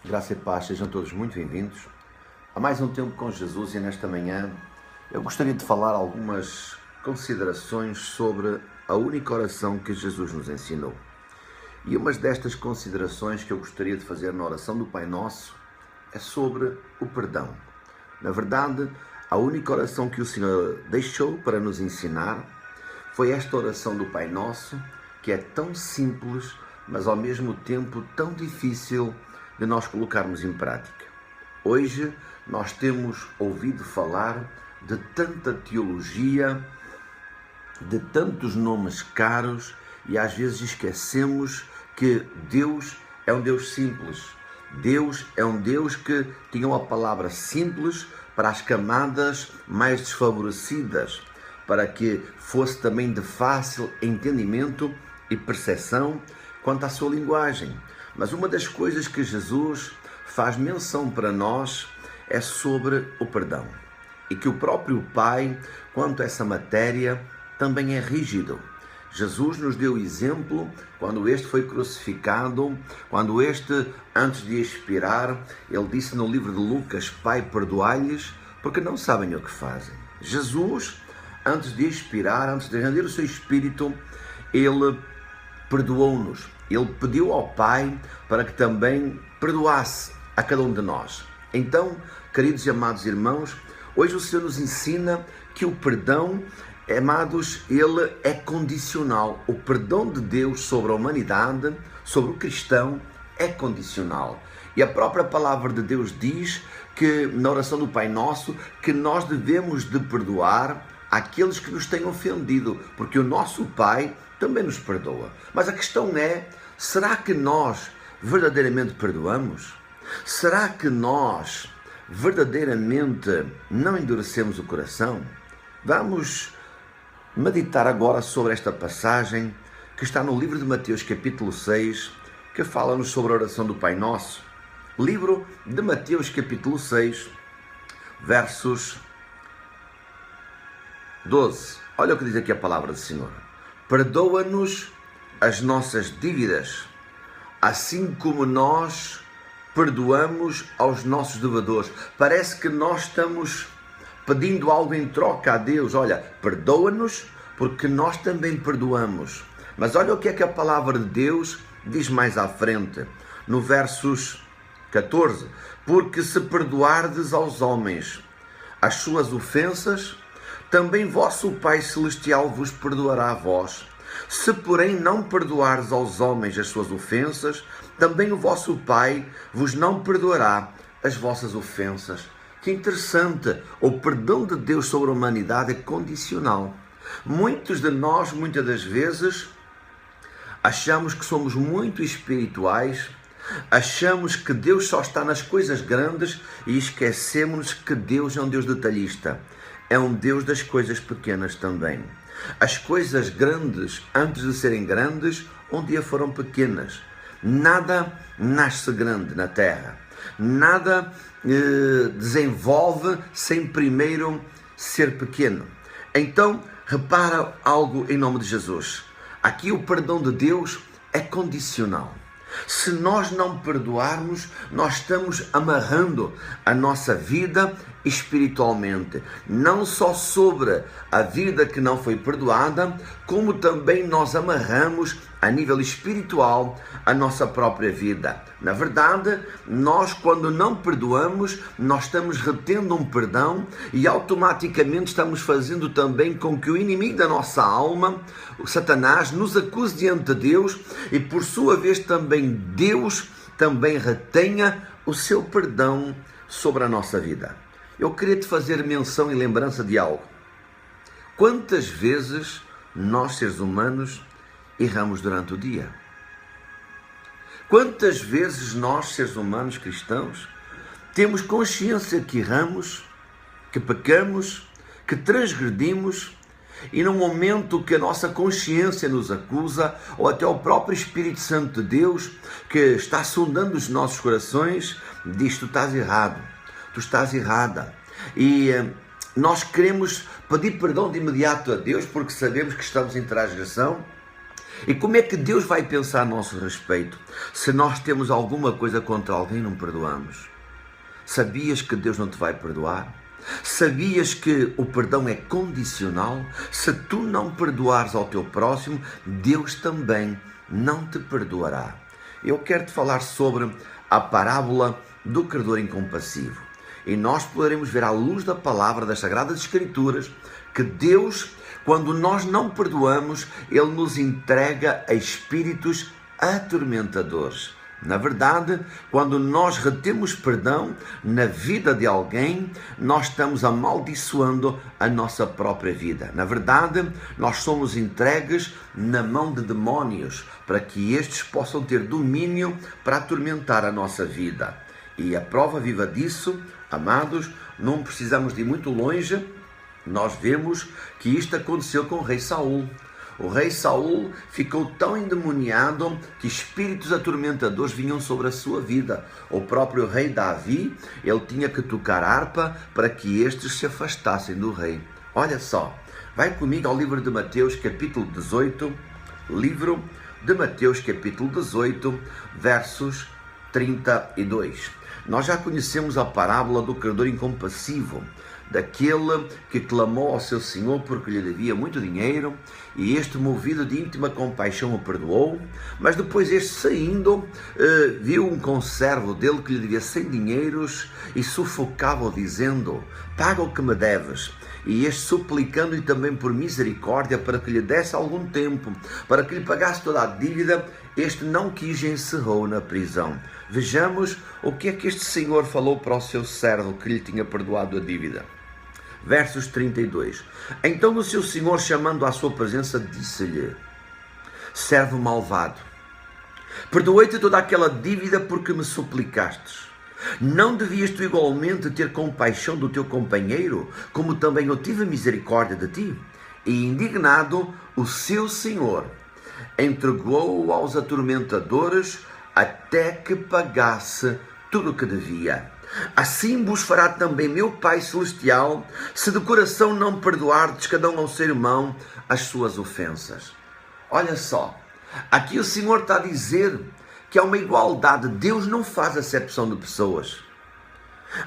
Graça e paz, sejam todos muito bem-vindos a mais um Tempo com Jesus. E nesta manhã eu gostaria de falar algumas considerações sobre a única oração que Jesus nos ensinou. E uma destas considerações que eu gostaria de fazer na oração do Pai Nosso é sobre o perdão. Na verdade, a única oração que o Senhor deixou para nos ensinar foi esta oração do Pai Nosso, que é tão simples, mas ao mesmo tempo tão difícil de nós colocarmos em prática. Hoje nós temos ouvido falar de tanta teologia, de tantos nomes caros, e às vezes esquecemos que Deus é um Deus simples. Deus é um Deus que tinha uma palavra simples para as camadas mais desfavorecidas, para que fosse também de fácil entendimento e percepção quanto à sua linguagem. Mas uma das coisas que Jesus faz menção para nós é sobre o perdão. E que o próprio Pai, quanto a essa matéria, também é rígido. Jesus nos deu exemplo quando este foi crucificado, quando este, antes de expirar, ele disse no livro de Lucas: Pai, perdoai-lhes, porque não sabem o que fazem. Jesus, antes de expirar, antes de render o seu espírito, ele perdoou-nos. Ele pediu ao Pai para que também perdoasse a cada um de nós. Então, queridos e amados irmãos, hoje o Senhor nos ensina que o perdão, amados, ele é condicional. O perdão de Deus sobre a humanidade, sobre o cristão, é condicional. E a própria palavra de Deus diz que, na oração do Pai Nosso, que nós devemos de perdoar aqueles que nos têm ofendido, porque o nosso Pai também nos perdoa. Mas a questão é, será que nós verdadeiramente perdoamos? Será que nós verdadeiramente não endurecemos o coração? Vamos meditar agora sobre esta passagem que está no livro de Mateus capítulo 6, que fala-nos sobre a oração do Pai Nosso. Livro de Mateus capítulo 6, versos 12. Olha o que diz aqui a palavra do Senhor. Perdoa-nos as nossas dívidas, assim como nós perdoamos aos nossos devedores. Parece que nós estamos pedindo algo em troca a Deus. Olha, perdoa-nos porque nós também perdoamos. Mas olha o que é que a palavra de Deus diz mais à frente, no versos 14. Porque se perdoardes aos homens as suas ofensas, também vosso Pai Celestial vos perdoará a vós. Se, porém, não perdoardes aos homens as suas ofensas, também o vosso Pai vos não perdoará as vossas ofensas. Que interessante! O perdão de Deus sobre a humanidade é condicional. Muitos de nós, muitas das vezes, achamos que somos muito espirituais, achamos que Deus só está nas coisas grandes e esquecemos que Deus é um Deus detalhista. É um Deus das coisas pequenas também. As coisas grandes, antes de serem grandes, um dia foram pequenas. Nada nasce grande na terra. Nada desenvolve sem primeiro ser pequeno. Então, repara algo em nome de Jesus. Aqui o perdão de Deus é condicional. Se nós não perdoarmos, nós estamos amarrando a nossa vida espiritualmente, não só sobre a vida que não foi perdoada, como também nós amarramos a nível espiritual a nossa própria vida. Na verdade, nós quando não perdoamos, nós estamos retendo um perdão e automaticamente estamos fazendo também com que o inimigo da nossa alma, o Satanás, nos acuse diante de Deus e por sua vez também Deus também retenha o seu perdão sobre a nossa vida. Eu queria te fazer menção e lembrança de algo. Quantas vezes nós, seres humanos, erramos durante o dia? Quantas vezes nós, seres humanos cristãos, temos consciência que erramos, que pecamos, que transgredimos, e no momento que a nossa consciência nos acusa, ou até o próprio Espírito Santo de Deus, que está sondando os nossos corações, diz: tu estás errado, tu estás errada. E nós queremos pedir perdão de imediato a Deus, porque sabemos que estamos em transgressão, E como é que Deus vai pensar a nosso respeito? Se nós temos alguma coisa contra alguém e não perdoamos. Sabias que Deus não te vai perdoar? Sabias que o perdão é condicional? Se tu não perdoares ao teu próximo, Deus também não te perdoará. Eu quero te falar sobre a parábola do credor incompassivo. E nós poderemos ver à luz da palavra das Sagradas Escrituras que Deus, quando nós não perdoamos, Ele nos entrega a espíritos atormentadores. Na verdade, quando nós retemos perdão na vida de alguém, nós estamos amaldiçoando a nossa própria vida. Na verdade, nós somos entregues na mão de demónios para que estes possam ter domínio para atormentar a nossa vida. E a prova viva disso, amados, não precisamos de ir muito longe, nós vemos que isto aconteceu com o rei Saul. O rei Saul ficou tão endemoniado que espíritos atormentadores vinham sobre a sua vida. O próprio rei Davi, ele tinha que tocar harpa para que estes se afastassem do rei. Olha só, vai comigo ao livro de Mateus, capítulo 18, livro de Mateus, capítulo 18, versos 32. Nós já conhecemos a parábola do credor incompassivo, daquele que clamou ao seu senhor porque lhe devia muito dinheiro, e este, movido de íntima compaixão, o perdoou. Mas depois este, saindo, viu um conservo dele que lhe devia 100 dinheiros e sufocava-o dizendo: paga o que me deves. E este, suplicando-lhe também por misericórdia para que lhe desse algum tempo, para que lhe pagasse toda a dívida, este não quis e encerrou na prisão. Vejamos o que é que este senhor falou para o seu servo que lhe tinha perdoado a dívida. Versos 32. Então o seu senhor, chamando à sua presença, disse-lhe: servo malvado, perdoei-te toda aquela dívida porque me suplicastes. Não devias tu igualmente ter compaixão do teu companheiro, como também eu tive misericórdia de ti? E indignado, o seu senhor entregou-o aos atormentadores até que pagasse tudo o que devia. Assim vos fará também meu Pai Celestial, se de coração não perdoardes cada um ao seu irmão as suas ofensas. Olha só, aqui o Senhor está a dizer que há uma igualdade. Deus não faz acepção de pessoas.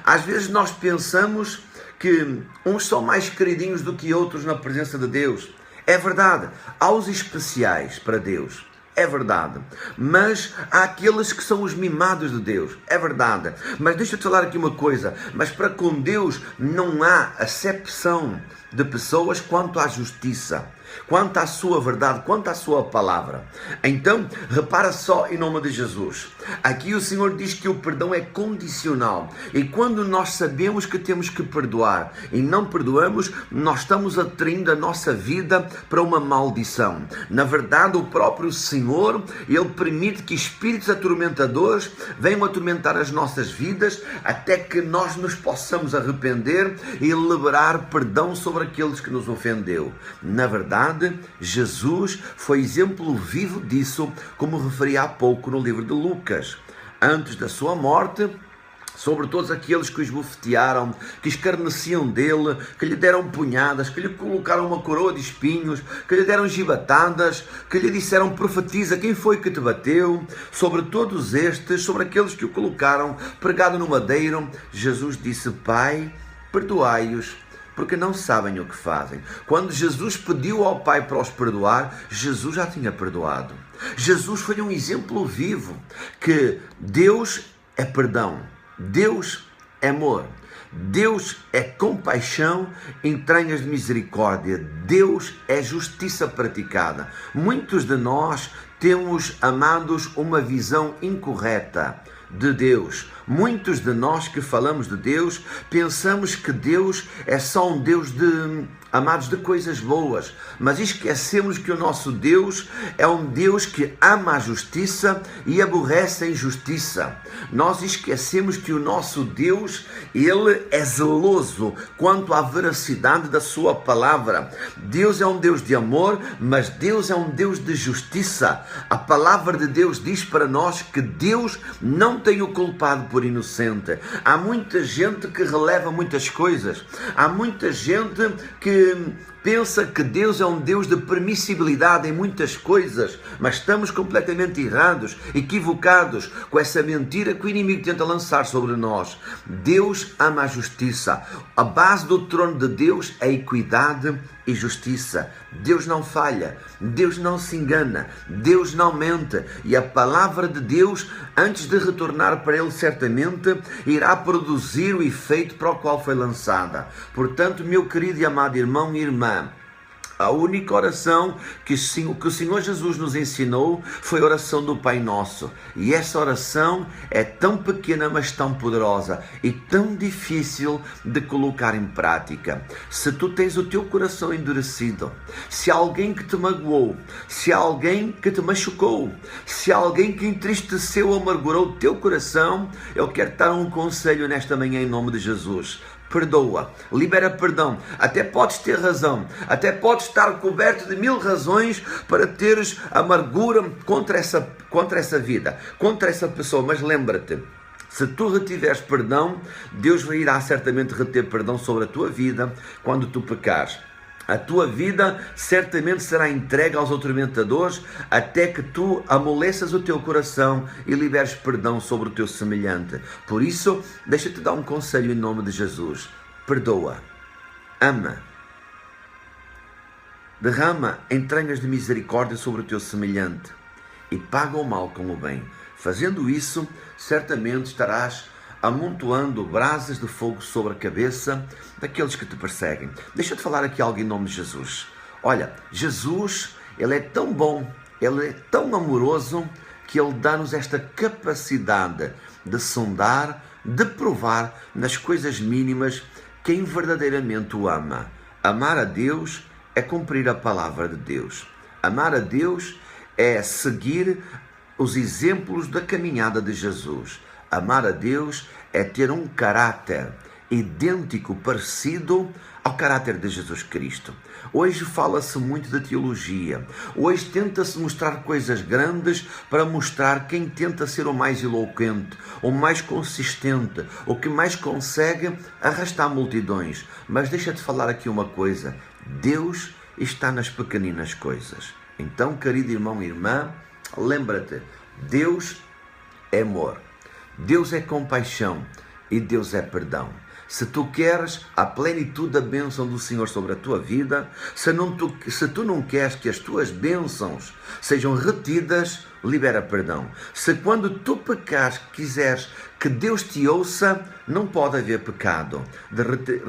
Às vezes nós pensamos que uns são mais queridinhos do que outros na presença de Deus. É verdade, há os especiais para Deus. É verdade, mas há aqueles que são os mimados de Deus, é verdade, mas deixa eu te falar aqui uma coisa, mas para com Deus não há acepção de pessoas quanto à justiça, quanto à sua verdade, quanto à sua palavra. Então, repara só em nome de Jesus, aqui o Senhor diz que o perdão é condicional, e quando nós sabemos que temos que perdoar e não perdoamos, nós estamos atraindo a nossa vida para uma maldição. Na verdade, o próprio Senhor, Ele permite que espíritos atormentadores venham atormentar as nossas vidas até que nós nos possamos arrepender e liberar perdão sobre aqueles que nos ofendeu. Na verdade, Jesus foi exemplo vivo disso, como referi há pouco no livro de Lucas. Antes da sua morte, sobre todos aqueles que o esbofetearam, que escarneciam dele, que lhe deram punhadas, que lhe colocaram uma coroa de espinhos, que lhe deram gibatadas, que lhe disseram: profetiza, quem foi que te bateu? Sobre todos estes, sobre aqueles que o colocaram pregado no madeiro, Jesus disse: Pai, perdoai-os, porque não sabem o que fazem. Quando Jesus pediu ao Pai para os perdoar, Jesus já tinha perdoado. Jesus foi um exemplo vivo que Deus é perdão, Deus é amor, Deus é compaixão, entranhas de misericórdia, Deus é justiça praticada. Muitos de nós temos, amados, uma visão incorreta de Deus. Muitos de nós que falamos de Deus, pensamos que Deus é só um Deus amados, de coisas boas, mas esquecemos que o nosso Deus é um Deus que ama a justiça e aborrece a injustiça. Nós esquecemos que o nosso Deus, Ele é zeloso quanto à veracidade da sua palavra. Deus é um Deus de amor, mas Deus é um Deus de justiça. A palavra de Deus diz para nós que Deus não tem o culpado por inocente. Há muita gente que releva muitas coisas. Há muita gente que pensa que Deus é um Deus de permissibilidade em muitas coisas, mas estamos completamente errados, equivocados com essa mentira que o inimigo tenta lançar sobre nós. Deus ama a justiça. A base do trono de Deus é equidade e justiça. Deus não falha, Deus não se engana, Deus não mente, e a palavra de Deus, antes de retornar para Ele, certamente irá produzir o efeito para o qual foi lançada. Portanto, meu querido e amado irmão e irmã, a única oração que o Senhor Jesus nos ensinou foi a oração do Pai Nosso. E essa oração é tão pequena, mas tão poderosa e tão difícil de colocar em prática. Se tu tens o teu coração endurecido, se há alguém que te magoou, se há alguém que te machucou, se há alguém que entristeceu ou amargurou o teu coração, eu quero dar um conselho nesta manhã em nome de Jesus. Perdoa, libera perdão. Até podes ter razão, até podes estar coberto de 1000 razões para teres amargura contra essa vida, contra essa pessoa, mas lembra-te, se tu retiveres perdão, Deus irá certamente reter perdão sobre a tua vida quando tu pecares. A tua vida certamente será entregue aos atormentadores até que tu amoleças o teu coração e liberes perdão sobre o teu semelhante. Por isso, deixa-te dar um conselho em nome de Jesus. Perdoa, ama, derrama entranhas de misericórdia sobre o teu semelhante e paga o mal com o bem. Fazendo isso, certamente estarás amontoando brasas de fogo sobre a cabeça daqueles que te perseguem. Deixa-te falar aqui algo em nome de Jesus. Olha, Jesus, Ele é tão bom, Ele é tão amoroso, que Ele dá-nos esta capacidade de sondar, de provar nas coisas mínimas quem verdadeiramente o ama. Amar a Deus é cumprir a palavra de Deus. Amar a Deus é seguir os exemplos da caminhada de Jesus. Amar a Deus é ter um caráter idêntico, parecido ao caráter de Jesus Cristo. Hoje fala-se muito de teologia. Hoje tenta-se mostrar coisas grandes para mostrar quem tenta ser o mais eloquente, o mais consistente, o que mais consegue arrastar multidões. Mas deixa-te falar aqui uma coisa. Deus está nas pequeninas coisas. Então, querido irmão e irmã, lembra-te, Deus é amor. Deus é compaixão e Deus é perdão. Se tu queres a plenitude da bênção do Senhor sobre a tua vida, se tu não queres que as tuas bênçãos sejam retidas, libera perdão. Se quando tu pecares quiseres que Deus te ouça, não pode haver pecado de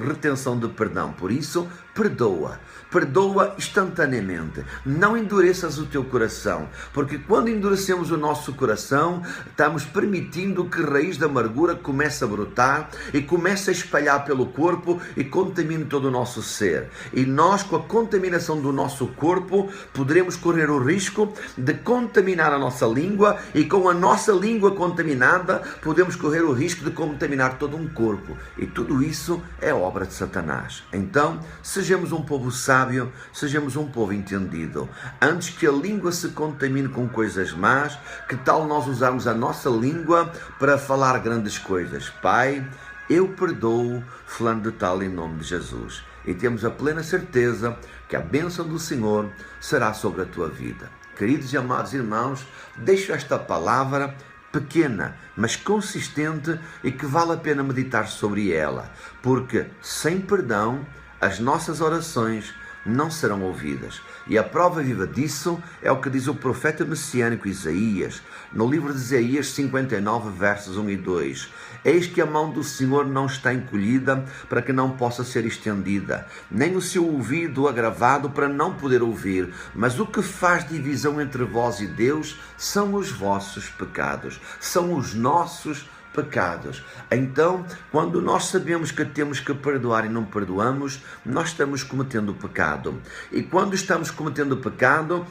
retenção de perdão. Por isso, perdoa. Perdoa instantaneamente. Não endureças o teu coração, porque quando endurecemos o nosso coração, estamos permitindo que raiz da amargura comece a brotar e comece a espalhar pelo corpo e contamine todo o nosso ser. E nós, com a contaminação do nosso corpo, poderemos correr o risco de contaminar a nossa língua, e com a nossa língua contaminada, podemos correr o risco de contaminar todo um corpo. E tudo isso é obra de Satanás. Então, sejamos um povo sábio, sejamos um povo entendido. Antes que a língua se contamine com coisas más, que tal nós usarmos a nossa língua para falar grandes coisas? Pai, eu perdoo fulano de tal em nome de Jesus. E temos a plena certeza que a bênção do Senhor será sobre a tua vida. Queridos e amados irmãos, deixo esta palavra pequena, mas consistente, e que vale a pena meditar sobre ela, porque sem perdão as nossas orações não serão ouvidas. E a prova viva disso é o que diz o profeta messiânico Isaías, no livro de Isaías 59, versos 1 e 2. Eis que a mão do Senhor não está encolhida para que não possa ser estendida, nem o seu ouvido agravado para não poder ouvir, mas o que faz divisão entre vós e Deus são os vossos pecados, são os nossos pecados. Então, quando nós sabemos que temos que perdoar e não perdoamos, nós estamos cometendo pecado. E quando estamos cometendo pecado,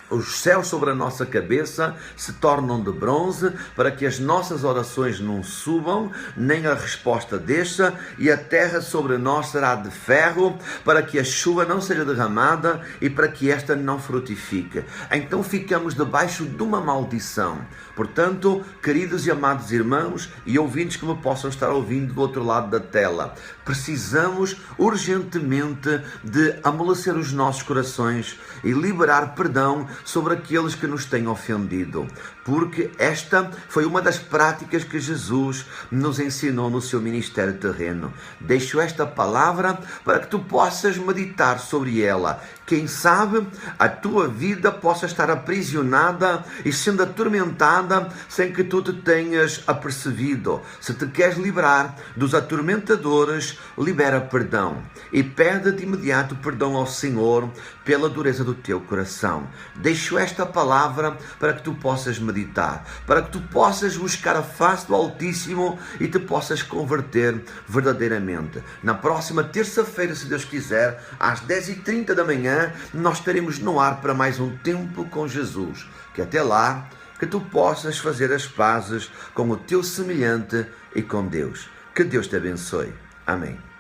os céus sobre a nossa cabeça se tornam de bronze para que as nossas orações não subam, nem a resposta desça, e a terra sobre nós será de ferro para que a chuva não seja derramada e para que esta não frutifique. Então ficamos debaixo de uma maldição. Portanto, queridos e amados irmãos e ouvintes que me possam estar ouvindo do outro lado da tela, precisamos urgentemente de amolecer os nossos corações e liberar perdão sobre aqueles que nos têm ofendido, porque esta foi uma das práticas que Jesus nos ensinou no seu ministério terreno. Deixo esta palavra para que tu possas meditar sobre ela. Quem sabe a tua vida possa estar aprisionada e sendo atormentada sem que tu te tenhas apercebido. Se te queres livrar dos atormentadores, libera perdão e pede de imediato perdão ao Senhor pela dureza do teu coração. Deixo esta palavra para que tu possas meditar, para que tu possas buscar a face do Altíssimo e te possas converter verdadeiramente. Na próxima terça-feira, se Deus quiser, às 10h30 da manhã, nós estaremos no ar para mais um tempo com Jesus. Que até lá, que tu possas fazer as pazes com o teu semelhante e com Deus. Que Deus te abençoe. Amém.